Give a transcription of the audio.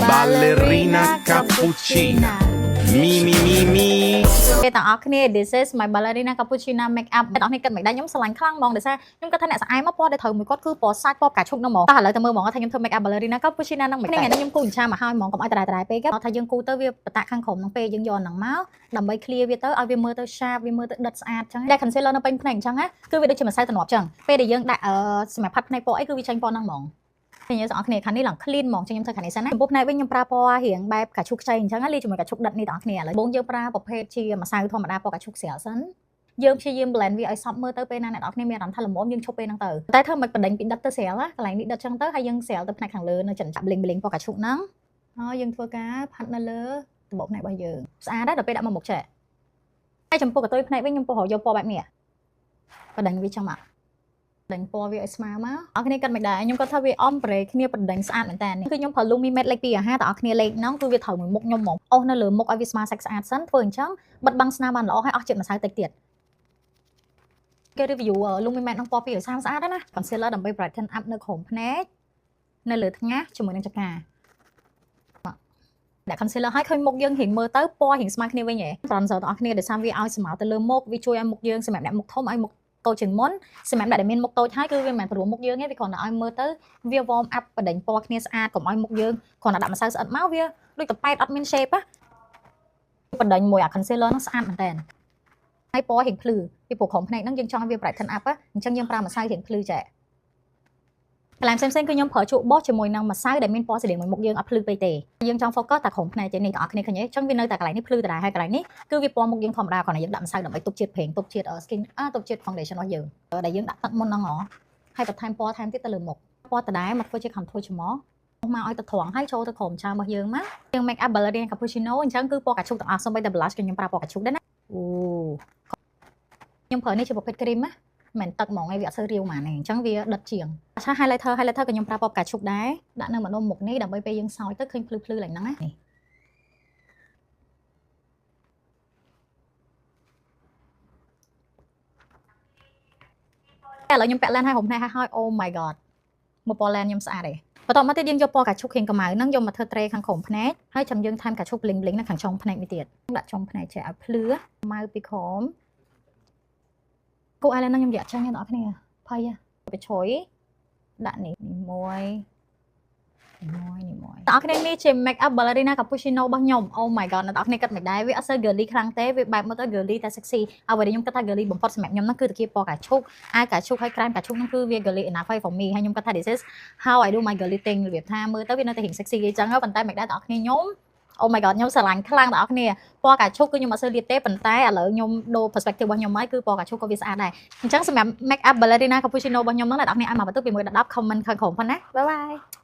ballerina cappuccina. Me, me, me, me. ពេលទាំងអស់គ្នា this is my ballerina cappuccina make up អ្នកនរគ្នាគិតមិនដែរខ្ញុំស្រឡាញ់ខ្លាំងហ្មងដោយសារខ្ញុំគិតថាអ្នកស្អាតមកពណ៌ដែលត្រូវមួយគាត់គឺពណ៌សាច់ពណ៌ផ្កាឈូកហ្នឹងហ្មងតែឥឡូវទៅមើលហ្មងថាខ្ញុំធ្វើ make up ballerina cappuccina ហ្នឹងមិនថ្ងៃនេះខ្ញុំគូញឆាមកហើយហ្មងកុំឲ្យត្រែពេកថាយើងគូទៅវាបតាក់ខាងក្រោមហ្នឹងពេលយើងយកហ្នឹងមកដើម្បី clear វាទៅឲ្យវាមើលទៅ sharp វាមើលទៅដិតស្អាតចឹងតែ concealer នៅពេញភ្នែកអញ្ចឹងណាគឺវាដូចជាម្សៅទំនាប់ចឹងពេលដែលយើងដាក់សម្រាប់ផាត់ភ្នែកពណ៌អីគឺវាចេញពណ៌ហ្នឹងហ្មងខ្ញុំទាំងអស់គ្នាខាងនេះឡើង clean ហ្មងចឹងខ្ញុំធ្វើខាងនេះសិនណាចំពោះផ្នែកវិញខ្ញុំប្រើពណ៌រៀងបែបកាឈូកខ្ចីអញ្ចឹងលាយជាមួយកាឈូកដិតនេះទាំងអស់គ្នាឥឡូវបងយើងប្រើប្រភេទជាម្សៅធម្មតាពណ៌កាឈូកស្រាលសិនយើងព្យាយាម blend វាឲ្យសព្វមើលទៅពេលណាអ្នកនរគ្នាមានអារម្មណ៍ថាល្មមយើងឈប់ពេលហ្នឹងទៅតែធ្វើមិនបដិញពីដិតទៅស្រាលណាកន្លែងនេះដិតចឹងទៅហើយយើងស្រាលទៅផ្នែកខាងលើនៅចិនចាប់ bling bling ពណ៌កាឈូកហ្នឹងហើយយើងធ្វើការផាត់នៅលើដបផ្នែករបស់យើងស្អាតដែរដល់ពេលដាក់មកមុខចេះហើយចំពោះកតុយផ្នែកវិញខ្ញុំពោលយកពណ៌បែបនេះបដិញវាចឹងមកដេញពណ៌វាឲ្យស្មើមកអរគ្នាគិតមិនដែរខ្ញុំគាត់ថាវាអំប្រេគ្នាបដិញស្អាតមែនតើគឺខ្ញុំប្រើ Lumi Matte លេខ2អាហារតើអរគ្នាលេខហ្នឹងគឺវាត្រូវមួយមុខខ្ញុំហ្មងអស់នៅលើមុខឲ្យវាស្មើសាច់ស្អាតសិនធ្វើអញ្ចឹងបិទបាំងស្នាមបានល្អហើយអស់ជាតិម្សៅតិចទៀតគេ review Lumi Matte ហ្នឹងពណ៌ពីឲ្យស្អាតណា concealer ដើម្បី brighten up នៅក្រោមភ្នែកនៅលើថ្ងាសជាមួយនឹងចង្កាដាក់ concealer ឲ្យឃើញមុខយើងរៀងមើលទៅពណ៌រៀងស្មើគ្នាវិញហ៎ bronzer តើអរគ្នាដោយសារវាឲ្យស្មើទៅលើមុខវាជួយឲ្យមុខយើងសម្រាប់អ្នកមុខធំឲ្យមុខតូចជាងមុនសម្រាប់អ្នកដែលមានមុខតូចហើយគឺវាមិនមែនព្រោះមុខយើងទេវាគ្រាន់តែឲ្យមើលទៅវា warm up បដិញពណ៌គ្នាស្អាតកុំឲ្យមុខយើងគ្រាន់តែដាក់ម្សៅស្អិតមកវាដូចតប៉ែតអត់មាន shape ណាបដិញមួយអា concealer ហ្នឹងស្អាតមែនតើហើយពណ៌រៀងភ្លឺពីព្រោះក្រុមភ្នែកហ្នឹងយើងចង់ឲ្យវា brighten up អញ្ចឹងយើងប្រើម្សៅរៀងភ្លឺចាកន្លែងផ្សេងៗគឺខ្ញុំប្រើជក់បោះជាមួយនឹងម្សៅដែលមានពណ៌ស្រដៀងមួយមុខយើងអត់ភ្លឺពេកទេយើងចង់ focus តែក្រុមភ្នែកទេនេះបងប្អូនគ្នាឃើញទេអញ្ចឹងវានៅតែកន្លែងនេះភ្លឺដដែលហើយកន្លែងនេះគឺវាពណ៌មុខយើងធម្មតាគ្រាន់តែយើងដាក់ម្សៅដើម្បីទប់ជាតិប្រេងទប់ជាតិ skin ទប់ជាតិ foundation របស់យើងដែលយើងដាក់ទឹកមុនហ្នឹងហ៎ហើយបន្ថែមពណ៌ថែមទៀតទៅលើមុខពណ៌ដដែលមកធ្វើជា contour ច្រមុះមកឲ្យទៅត្រង់ហើយចូលទៅក្រោមចាមរបស់យើងមកយើង make up ballerina cappuccino អញ្ចឹងគឺពណ៌កាឈូកទាំងអស់សូម្បីតែ blush ក៏ខ្ញុំប្រើពណ៌កាឈូកដែរណាអូខ្ញុំប្រើនេះជាប្រភេទ cream ណាមិនទឹកហ្មងឯងវាអត់សូវរាវហ្មងទេអញ្ចឹងវាដិតជាងឆា highlighter ក៏ខ្ញុំប្រើពណ៌ផ្កាឈូកដែរដាក់នៅម្ដុំមុខនេះដើម្បីពេលយើងសោយទៅឃើញភ្លឺឡើងហ្នឹងណានេះឥឡូវខ្ញុំពាក់ lens ឲ្យហុំភ្នែកឲ្យ oh my god មកពណ៌ lens ខ្ញុំស្អាតទេបន្តមកទៀតយើងយកពណ៌កាឈូកខៀងកម្ៅហ្នឹងយកមកធ្វើត្រេខាងក្រោមភ្នែកហើយចាំយើងថែមកាឈូក bling bling នៅខាងចុងភ្នែកនេះទៀតដាក់ចុងភ្នែកចេះឲ្យភ្លឺម៉ៅពីក្រោមគូ eyeliner ខ្ញុំយកចាញ់អ្នកនរគ្នាភ័យទៅជ្រុយដាក់នេះមួយតើអ្នកគ្នានេះជា make up ballerina cappuccino របស់ខ្ញុំ oh my god អ្នកនរគ្នាគិតមិនដែរវាអត់សូវ girly ខ្លាំងទេវាបែបមកទៅ girly តែ sexy អ្វីដែលខ្ញុំគិតថា girly បំផុតសម្រាប់ខ្ញុំហ្នឹងគឺតាគៀបពណ៌កាឈូកអាវកាឈូកហើយក្រែមកាឈូកហ្នឹងគឺវា girly enough for me ហើយខ្ញុំគិតថា this is how I do my girly thing របៀបថាមើលទៅវានៅតែរៀង sexy អញ្ចឹងប៉ុន្តែមិនដែរតើអ្នកគ្នាខ្ញុំ oh my god ខ្ញុំស្រឡាញ់ខ្លាំងដល់អ្នកគ្នាពណ៌កាឈូកគឺខ្ញុំអត់សូវលាបទេប៉ុន្តែឥឡូវខ្ញុំដូរ perspective របស់ខ្ញុំហើយគឺពណ៌កាឈូកក៏វាស្អាតដែរអញ្ចឹងសម្រាប់ make up ballerina cappuccino របស់ខ្ញុំហ្នឹងអ្នកគ្នាឲ្យមកបន្ទុកពី1ដល់10 comment ខាងក្រោមផងណា bye bye